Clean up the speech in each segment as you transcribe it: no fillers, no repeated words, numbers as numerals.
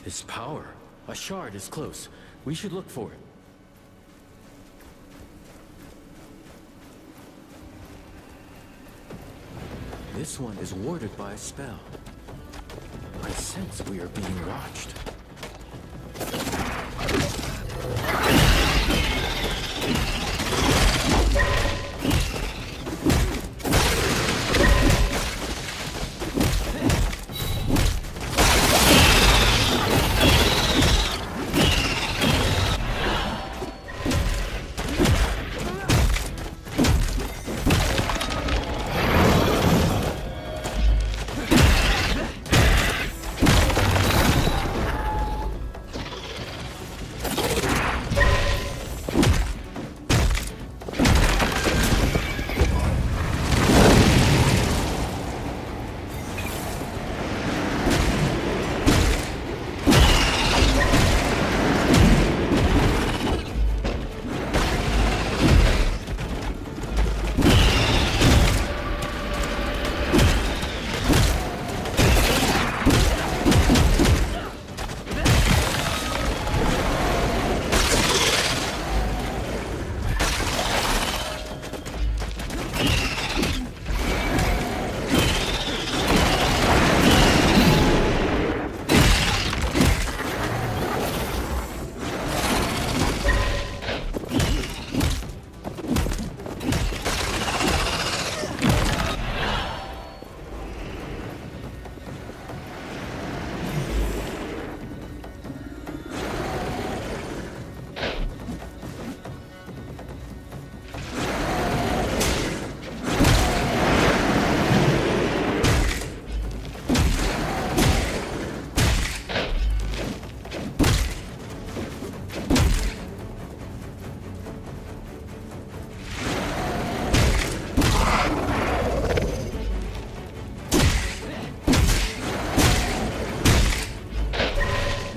This power. A shard is close. We should look for it. This one is warded by a spell. I sense we are being watched.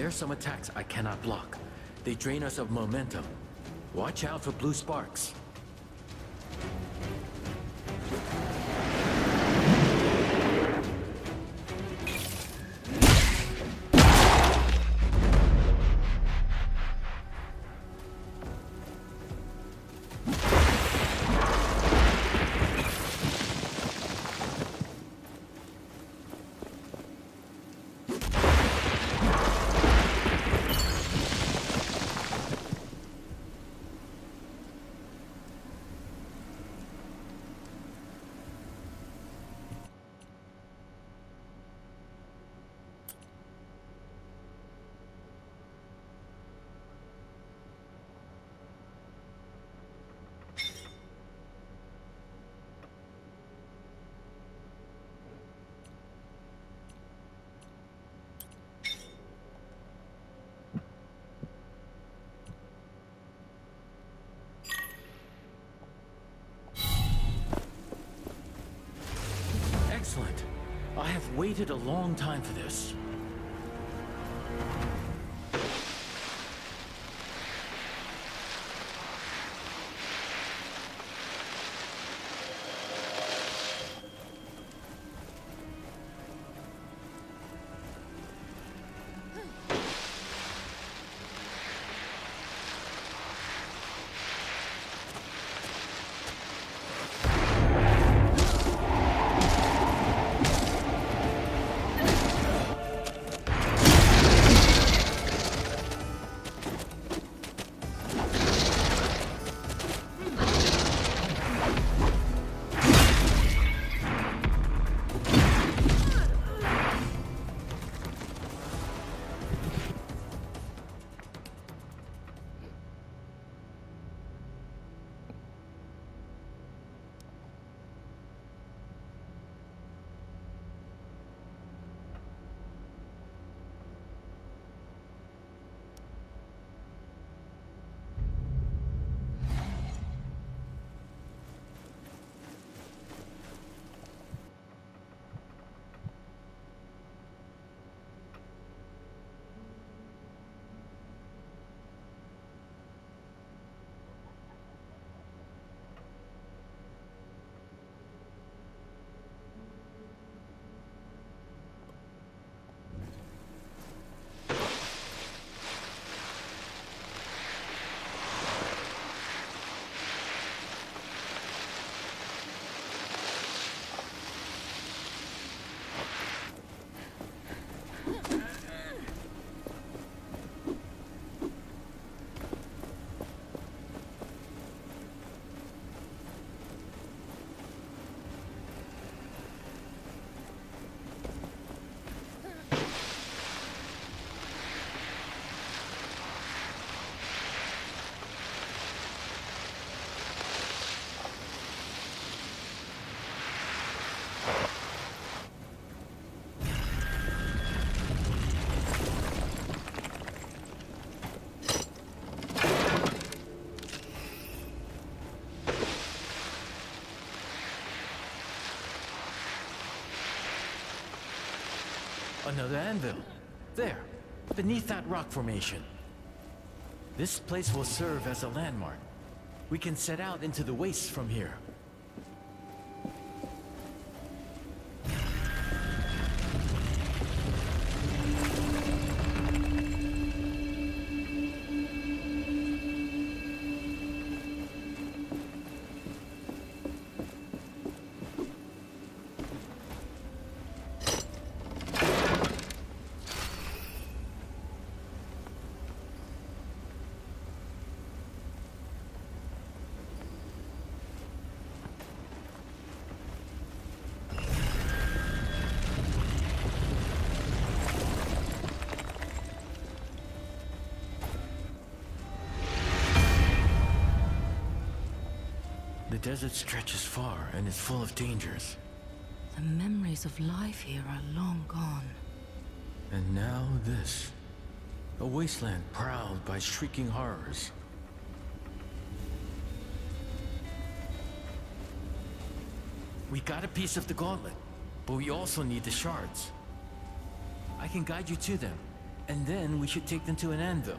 Some attacks I cannot block. They drain us of momentum. Watch out for blue sparks. Excellent. I have waited a long time for this. Another anvil. There, beneath that rock formation. This place will serve as a landmark. We can set out into the wastes from here. The desert stretches far and is full of dangers. The memories of life here are long gone. And now this. A wasteland prowled by shrieking horrors. We got a piece of the Gauntlet, but we also need the shards. I can guide you to them, and then we should take them to an anvil.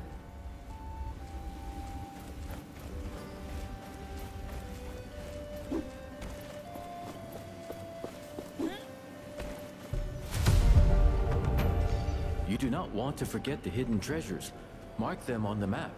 You do not want to forget the hidden treasures. Mark them on the map.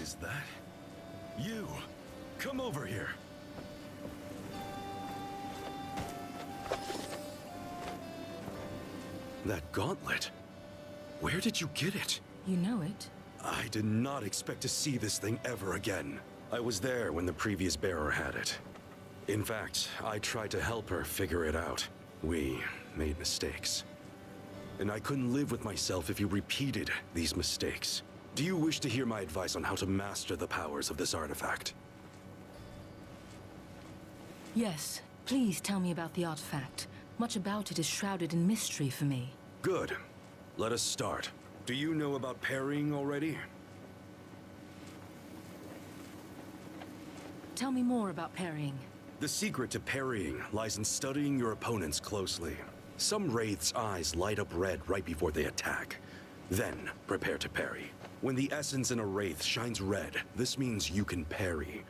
Is that you? Come over here. That gauntlet. Where did you get it? You know it? I did not expect to see this thing ever again. I was there when the previous bearer had it. In fact, I tried to help her figure it out. We made mistakes. And I couldn't live with myself if you repeated these mistakes. Do you wish to hear my advice on how to master the powers of this artifact? Yes. Please tell me about the artifact. Much about it is shrouded in mystery for me. Good. Let us start. Do you know about parrying already? Tell me more about parrying. The secret to parrying lies in studying your opponents closely. Some wraiths' eyes light up red right before they attack. Then, prepare to parry. When the essence in a wraith shines red, this means you can parry.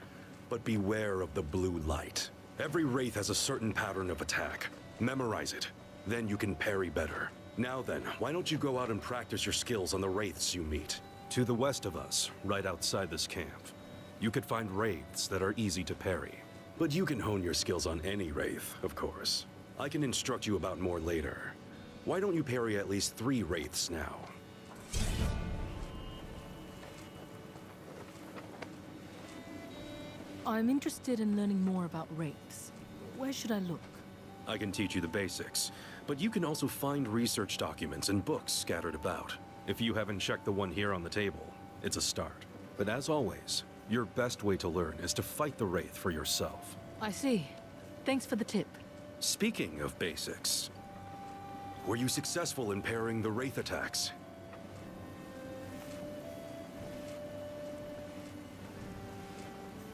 But beware of the blue light. Every wraith has a certain pattern of attack. Memorize it. Then you can parry better. Now then, why don't you go out and practice your skills on the wraiths you meet? To the west of us, right outside this camp, you could find wraiths that are easy to parry. But you can hone your skills on any wraith, of course. I can instruct you about more later. Why don't you parry at least 3 wraiths now? I'm interested in learning more about wraiths. Where should I look? I can teach you the basics, but you can also find research documents and books scattered about. If you haven't checked the one here on the table, it's a start. But as always, your best way to learn is to fight the wraith for yourself. I see. Thanks for the tip. Speaking of basics, were you successful in parrying the wraith attacks?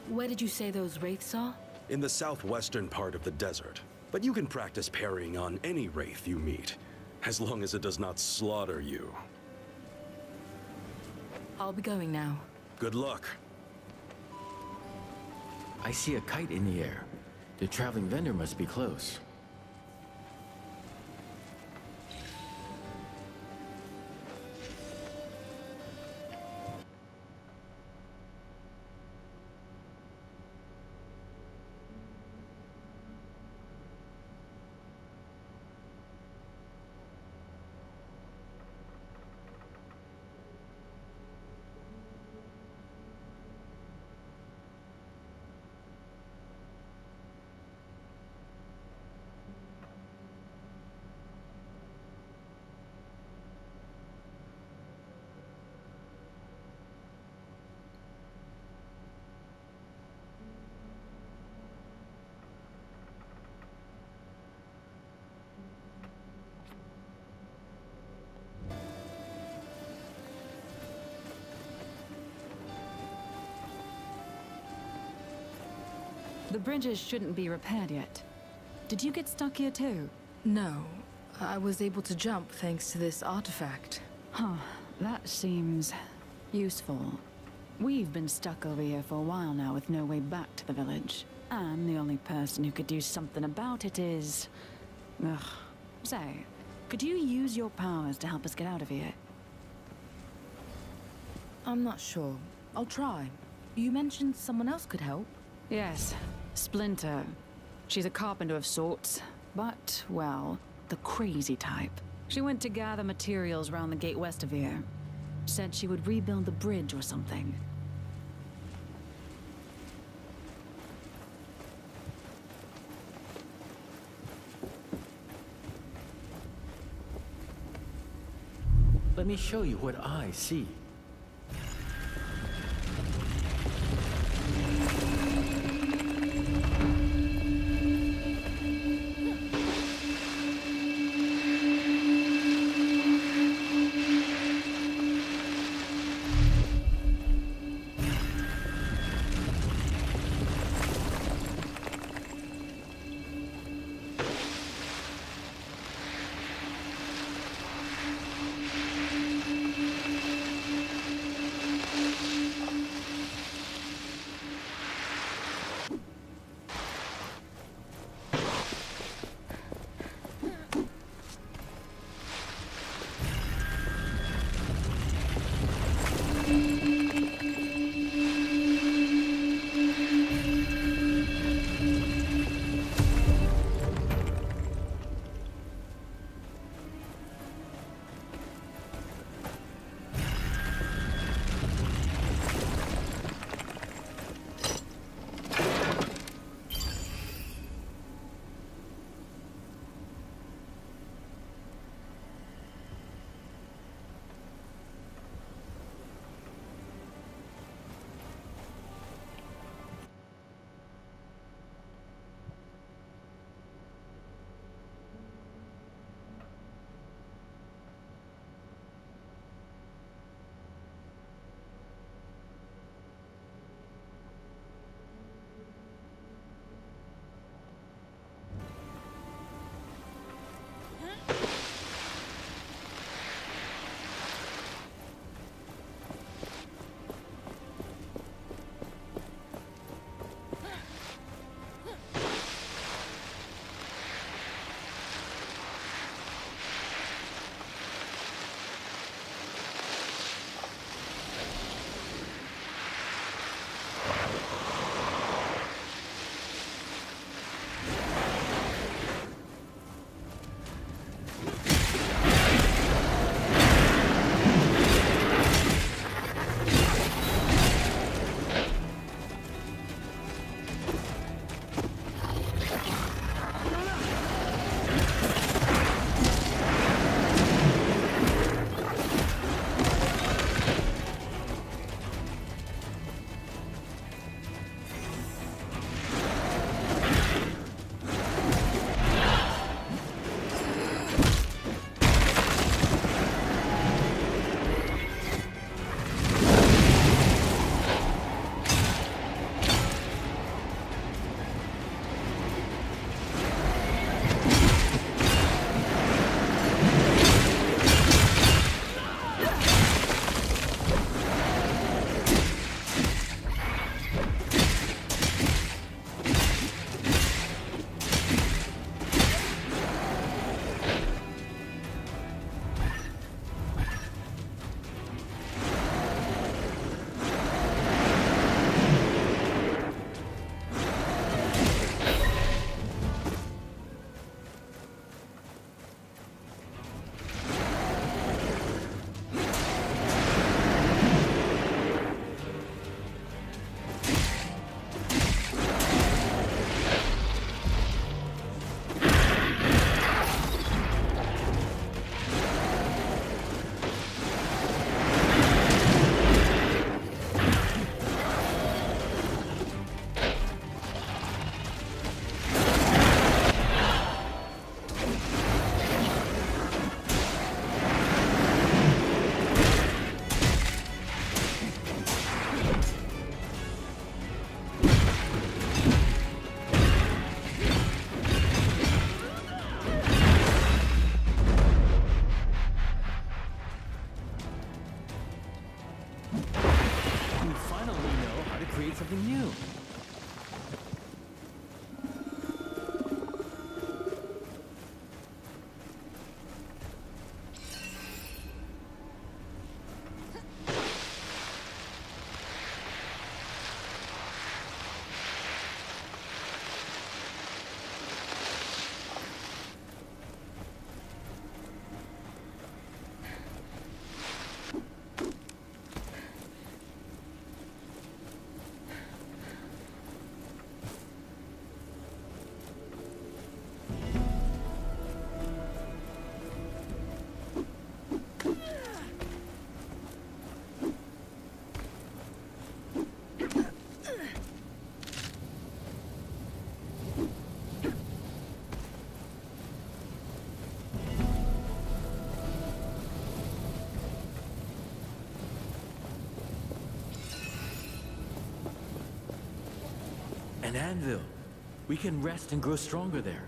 Where did you say those wraiths are? In the southwestern part of the desert. But you can practice parrying on any wraith you meet, as long as it does not slaughter you. I'll be going now. Good luck. I see a kite in the air. The traveling vendor must be close. The bridges shouldn't be repaired yet. Did you get stuck here too? No. I was able to jump thanks to this artifact. Huh. That seems useful. We've been stuck over here for a while now with no way back to the village. And the only person who could do something about it is... Ugh. Say, could you use your powers to help us get out of here? I'm not sure. I'll try. You mentioned someone else could help? Yes. Splinter. She's a carpenter of sorts, but, well, the crazy type. She went to gather materials around the gate west of here. Said she would rebuild the bridge or something. Let me show you what I see. An anvil. We can rest and grow stronger there.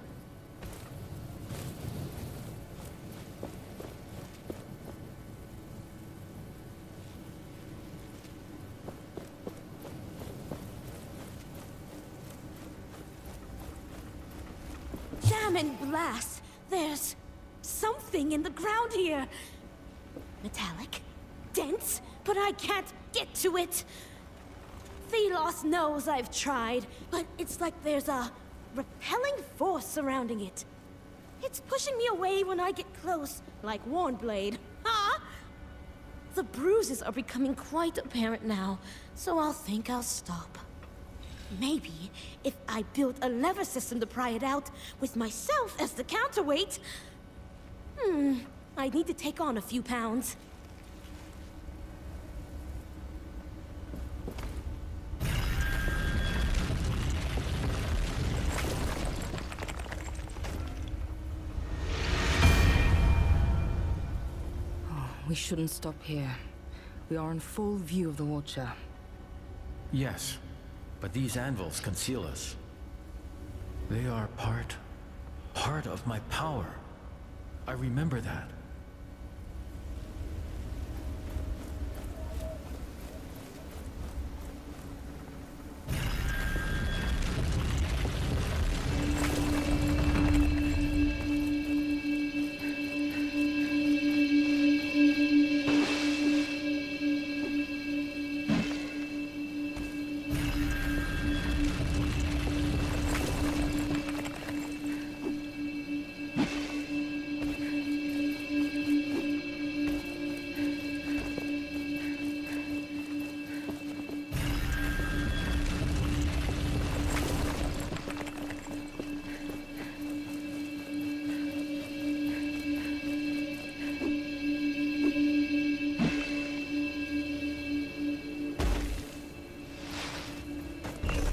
Damn and blast! There's something in the ground here. Metallic, dense, but I can't get to it. Thelos knows I've tried, but it's like there's a repelling force surrounding it. It's pushing me away when I get close, like Warnblade. Huh? The bruises are becoming quite apparent now, so I'll think I'll stop. Maybe if I built a lever system to pry it out, with myself as the counterweight. I'd need to take on a few pounds. We shouldn't stop here. We are in full view of the Watcher. Yes, but these anvils conceal us. They are part of my power. I remember that.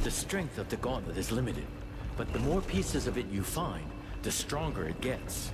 The strength of the gauntlet is limited, but the more pieces of it you find, the stronger it gets.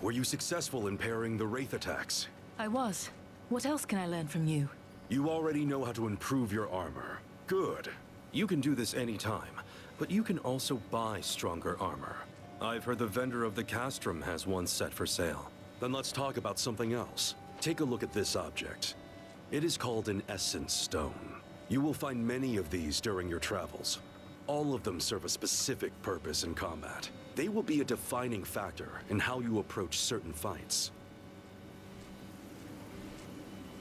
Were you successful in parrying the Wraith attacks? I was. What else can I learn from you? You already know how to improve your armor. Good. You can do this anytime, but you can also buy stronger armor. I've heard the vendor of the castrum has one set for sale. Then let's talk about something else. Take a look at this object. It is called an Essence Stone. You will find many of these during your travels. All of them serve a specific purpose in combat. They will be a defining factor in how you approach certain fights.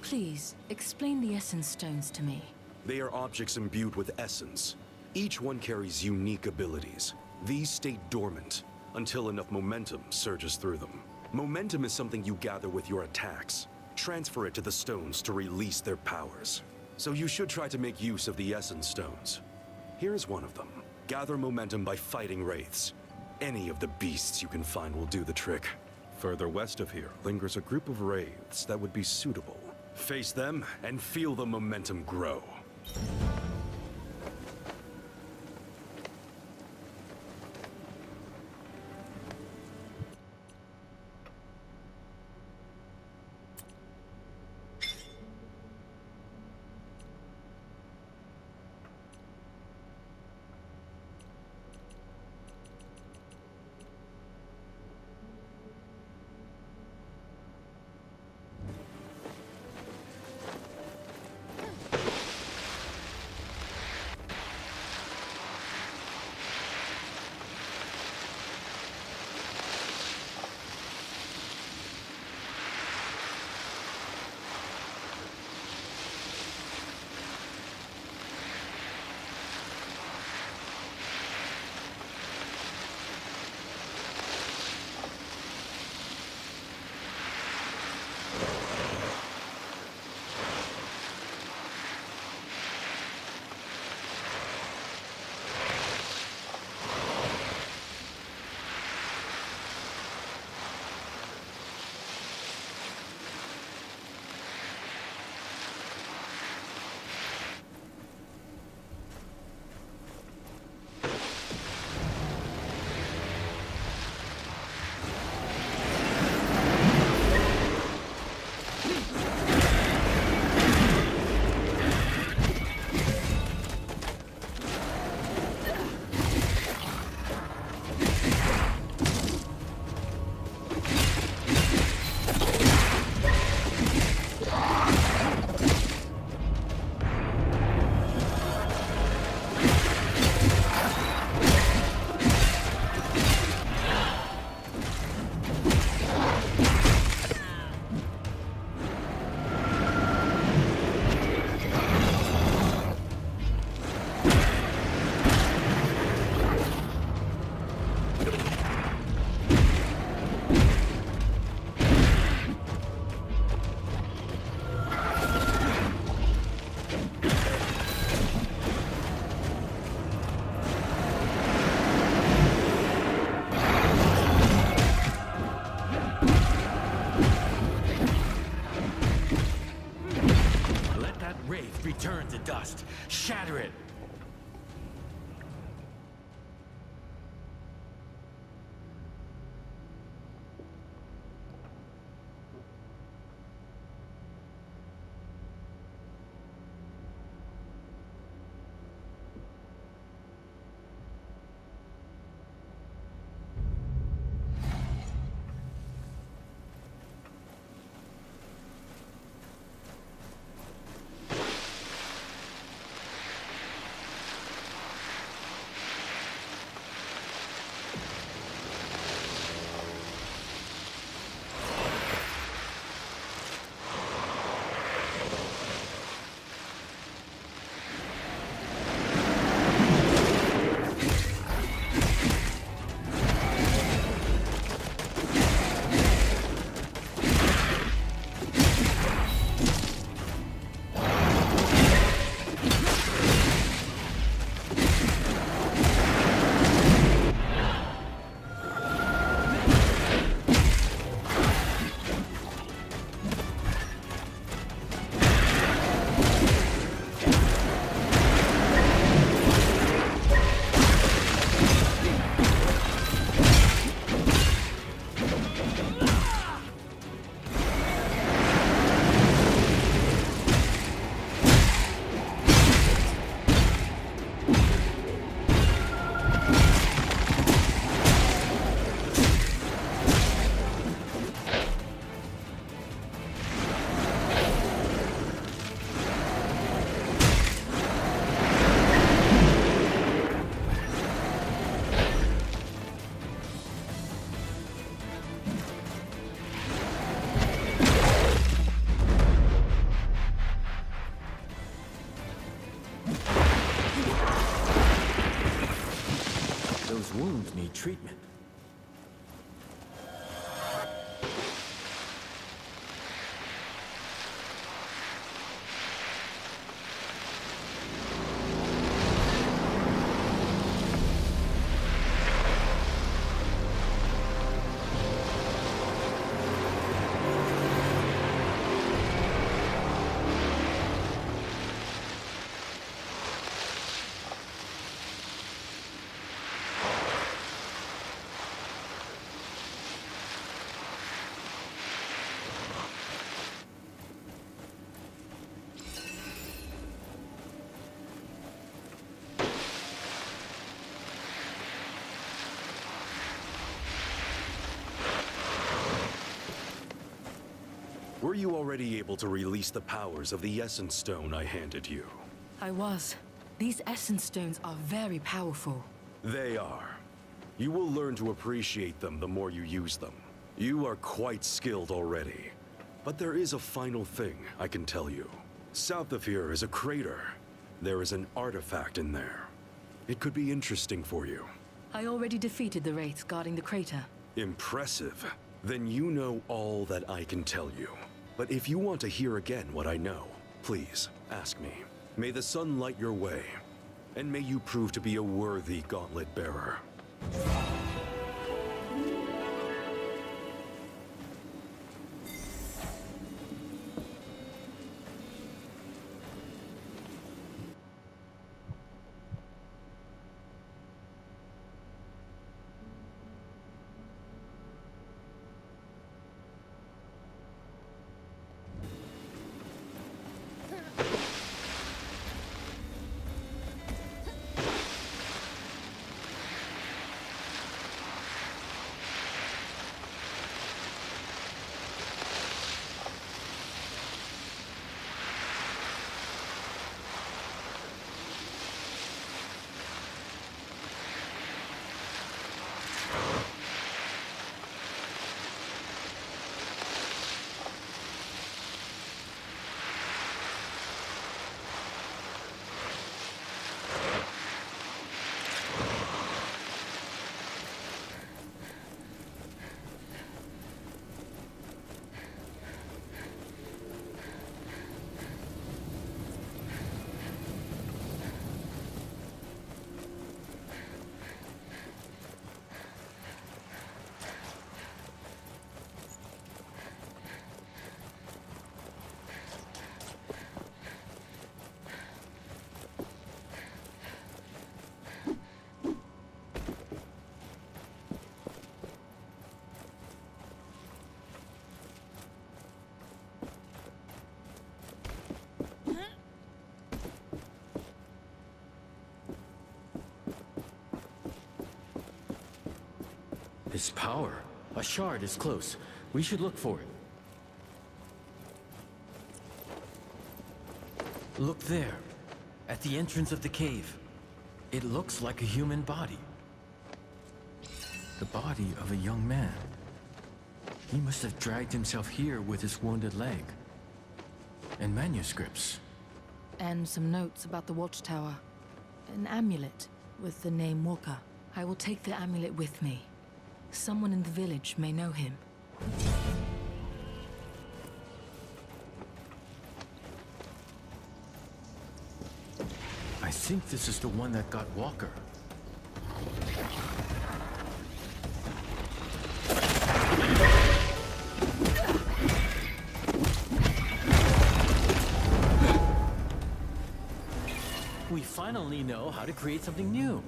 Please, explain the Essence Stones to me. They are objects imbued with essence. Each one carries unique abilities. These stay dormant until enough momentum surges through them. Momentum is something you gather with your attacks. Transfer it to the stones to release their powers. So you should try to make use of the Essence Stones. Here's one of them. Gather momentum by fighting wraiths. Any of the beasts you can find will do the trick. Further west of here lingers a group of wraiths that would be suitable. Face them and feel the momentum grow. Return to dust. Shatter it. Those wounds need treatment. Were you already able to release the powers of the Essence Stone I handed you? I was. These Essence Stones are very powerful. They are. You will learn to appreciate them the more you use them. You are quite skilled already. But there is a final thing I can tell you. South of here is a crater. There is an artifact in there. It could be interesting for you. I already defeated the wraiths guarding the crater. Impressive. Then you know all that I can tell you. But if you want to hear again what I know, please, ask me. May the sun light your way, and may you prove to be a worthy gauntlet bearer. This power. A shard is close. We should look for it. Look there, at the entrance of the cave. It looks like a human body. The body of a young man. He must have dragged himself here with his wounded leg. And manuscripts. And some notes about the watchtower. An amulet with the name Walker. I will take the amulet with me. Someone in the village may know him. I think this is the one that got Walker. We finally know how to create something new.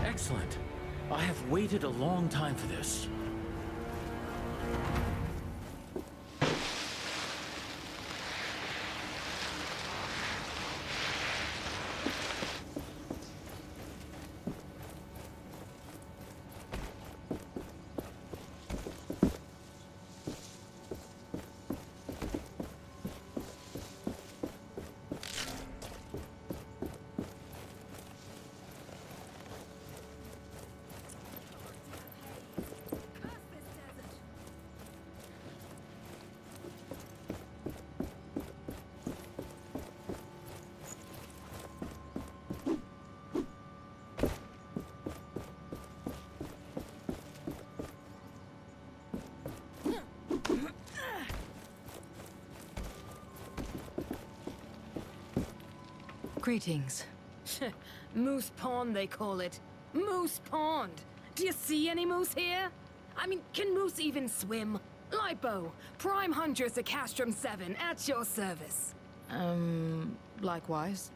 Excellent. I have waited a long time for this. Greetings. Moosepond, they call it. Moosepond! Do you see any moose here? I mean, can moose even swim? Lightbow, Prime Huntress of Castrum 7, at your service. Likewise.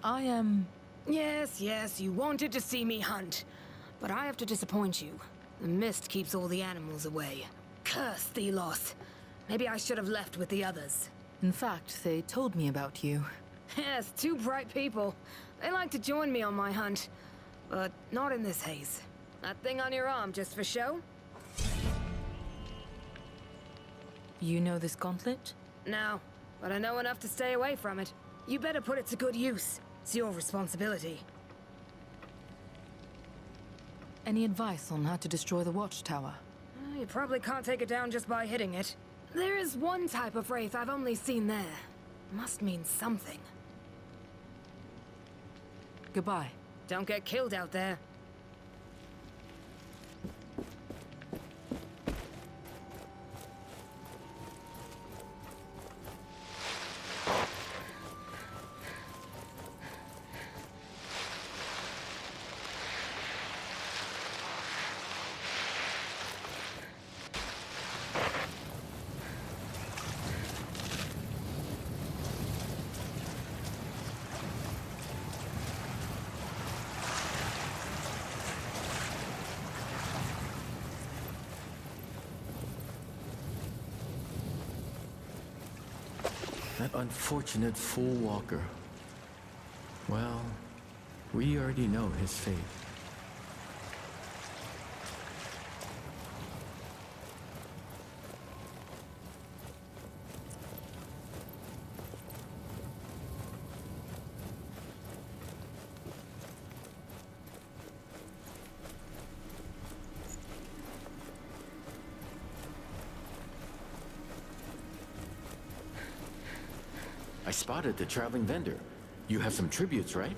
I am... Yes, you wanted to see me hunt. But I have to disappoint you. The mist keeps all the animals away. Curse Thelos. Maybe I should have left with the others. In fact, they told me about you. Yes, two bright people. They like to join me on my hunt. But not in this haze. That thing on your arm just for show? You know this gauntlet? No, but I know enough to stay away from it. You better put it to good use. It's your responsibility. Any advice on how to destroy the watchtower? You probably can't take it down just by hitting it. There is one type of wraith I've only seen there. Must mean something. Goodbye. Don't get killed out there. That unfortunate fool walker. Well, we already know his fate. I spotted the traveling vendor. You have some tributes, right?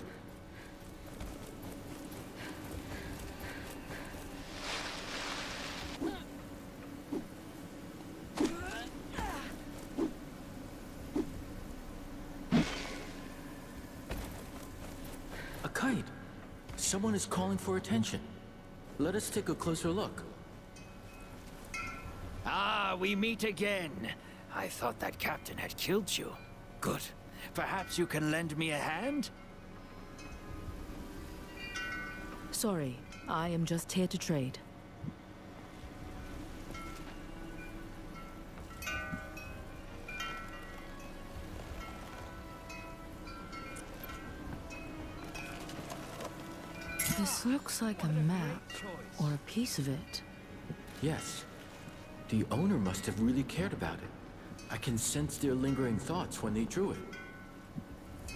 A kite. Someone is calling for attention. Let us take a closer look. Ah, we meet again. I thought that captain had killed you. Good. Perhaps you can lend me a hand? Sorry, I am just here to trade. This looks like a map, or a piece of it. Yes. The owner must have really cared about it. I can sense their lingering thoughts when they drew it.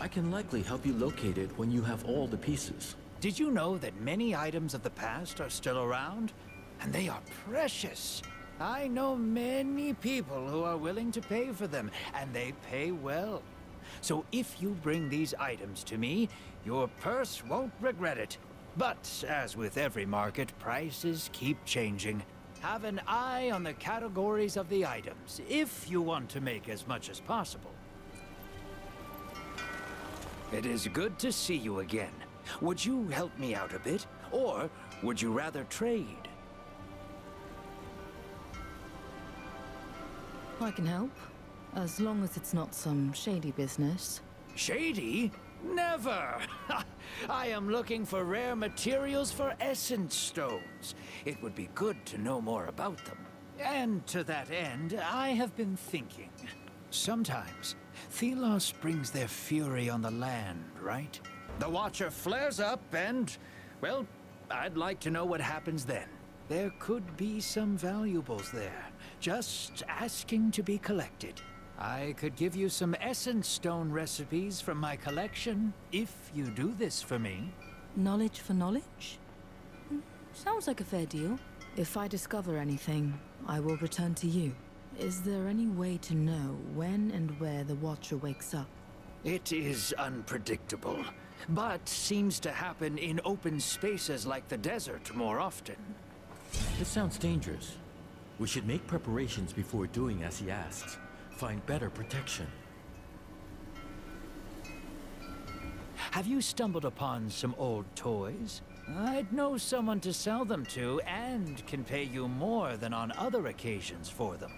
I can likely help you locate it when you have all the pieces. Did you know that many items of the past are still around? And they are precious. I know many people who are willing to pay for them, and they pay well. So if you bring these items to me, your purse won't regret it. But as with every market, prices keep changing. Have an eye on the categories of the items, if you want to make as much as possible. It is good to see you again. Would you help me out a bit? Or would you rather trade? I can help, as long as it's not some shady business. Shady? Never! I am looking for rare materials for essence stones. It would be good to know more about them. And to that end, I have been thinking. Sometimes, Thelos brings their fury on the land, right? The Watcher flares up and, well, I'd like to know what happens then. There could be some valuables there, just asking to be collected. I could give you some essence stone recipes from my collection, if you do this for me. Knowledge for knowledge? Sounds like a fair deal. If I discover anything, I will return to you. Is there any way to know when and where the Watcher wakes up? It is unpredictable, but seems to happen in open spaces like the desert more often. This sounds dangerous. We should make preparations before doing as he asks. Find better protection. Have you stumbled upon some old toys? I'd know someone to sell them to and can pay you more than on other occasions for them.